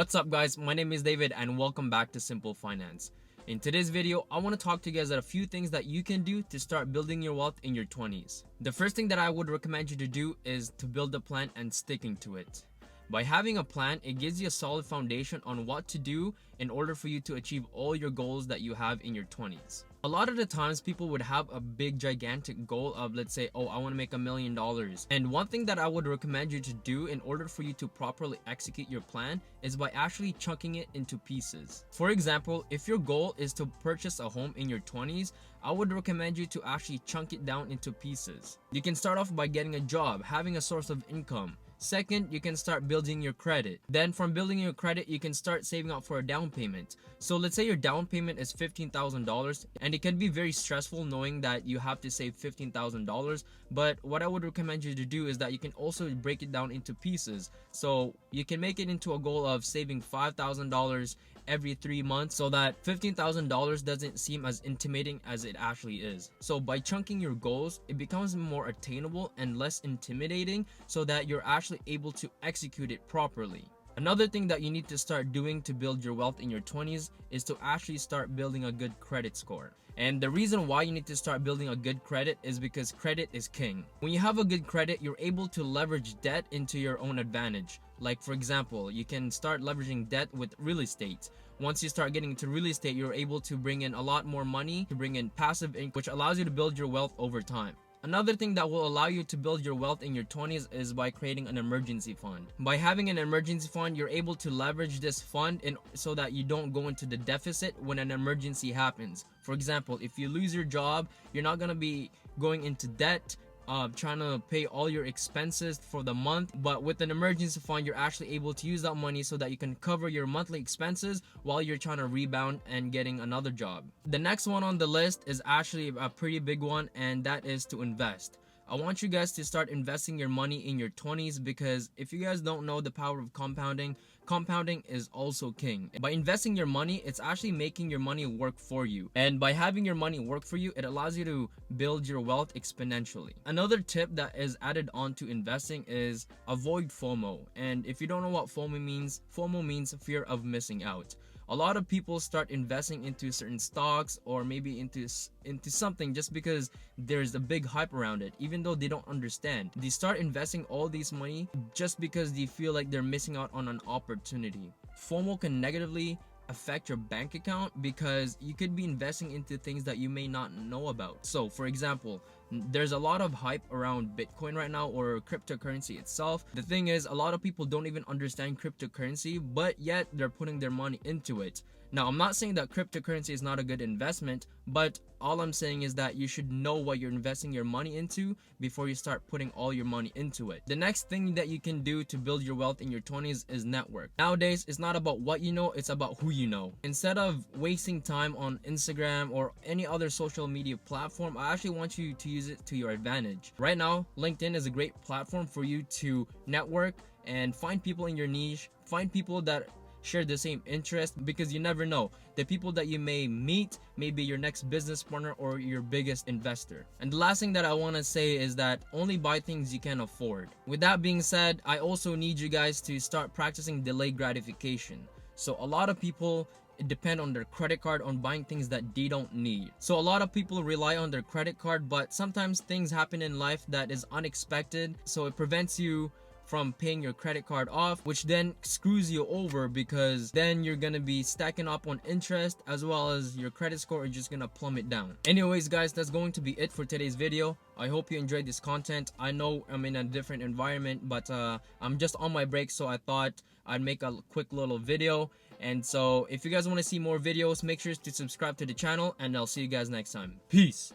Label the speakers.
Speaker 1: What's up guys, my name is David and welcome back to Simple Finance. In today's video, I want to talk to you guys about a few things that you can do to start building your wealth in your 20s. The first thing that I would recommend you to do is to build a plan and sticking to it. By having a plan, it gives you a solid foundation on what to do in order for you to achieve all your goals that you have in your 20s. A lot of the times people would have a big gigantic goal of, let's say, oh, I want to make $1 million. And one thing that I would recommend you to do in order for you to properly execute your plan is by actually chunking it into pieces. For example, if your goal is to purchase a home in your 20s, I would recommend you to actually chunk it down into pieces. You can start off by getting a job, having a source of income. Second, you can start building your credit. Then from building your credit, you can start saving up for a down payment. So let's say your down payment is $15,000, and it can be very stressful knowing that you have to save $15,000. But what I would recommend you to do is that you can also break it down into pieces. So you can make it into a goal of saving $5,000 every 3 months so that $15,000 doesn't seem as intimidating as it actually is. So by chunking your goals, it becomes more attainable and less intimidating so that you're actually able to execute it properly. Another thing that you need to start doing to build your wealth in your 20s is to actually start building a good credit score. And the reason why you need to start building a good credit is because credit is king. When you have a good credit, you're able to leverage debt into your own advantage. Like for example, you can start leveraging debt with real estate. Once you start getting into real estate, you're able to bring in a lot more money, to bring in passive income, which allows you to build your wealth over time. Another thing that will allow you to build your wealth in your 20s is by creating an emergency fund. By having an emergency fund, you're able to leverage this fund so that you don't go into the deficit when an emergency happens. For example, if you lose your job, you're not going to be going into debt, trying to pay all your expenses for the month. But with an emergency fund, you're actually able to use that money so that you can cover your monthly expenses while you're trying to rebound and getting another job. The next one on the list is actually a pretty big one, and that is to invest. I want you guys to start investing your money in your 20s because if you guys don't know the power of compounding, compounding is also king. By investing your money, it's actually making your money work for you. And by having your money work for you, it allows you to build your wealth exponentially. Another tip that is added on to investing is avoid FOMO. And if you don't know what FOMO means fear of missing out. A lot of people start investing into certain stocks or maybe into something just because there's a big hype around it, even though they don't understand. They start investing all this money just because they feel like they're missing out on an opportunity. FOMO can negatively affect your bank account because you could be investing into things that you may not know about. So for example, there's a lot of hype around Bitcoin right now, or cryptocurrency itself. The thing is, a lot of people don't even understand cryptocurrency, but yet they're putting their money into it. Now, I'm not saying that cryptocurrency is not a good investment, but all I'm saying is that you should know what you're investing your money into before you start putting all your money into it. The next thing that you can do to build your wealth in your 20s is network. Nowadays, it's not about what you know, it's about who you know. Instead of wasting time on Instagram or any other social media platform, I actually want you to use it to your advantage. Right now, LinkedIn is a great platform for you to network and find people in your niche, find people that share the same interest, because you never know, the people that you may meet may be your next business partner or your biggest investor. And the last thing that I want to say is that only buy things you can afford. With that being said, I also need you guys to start practicing delayed gratification. So a lot of people depend on their credit card on buying things that they don't need. So a lot of people rely on their credit card, but sometimes things happen in life that is unexpected, so it prevents you from paying your credit card off, which then screws you over because then you're gonna be stacking up on interest, as well as your credit score is just gonna plummet down. Anyways guys, that's going to be it for today's video. I hope you enjoyed this content. I know I'm in a different environment, but I'm just on my break, so I thought I'd make a quick little video. And so if you guys want to see more videos, make sure to subscribe to the channel, and I'll see you guys next time. Peace.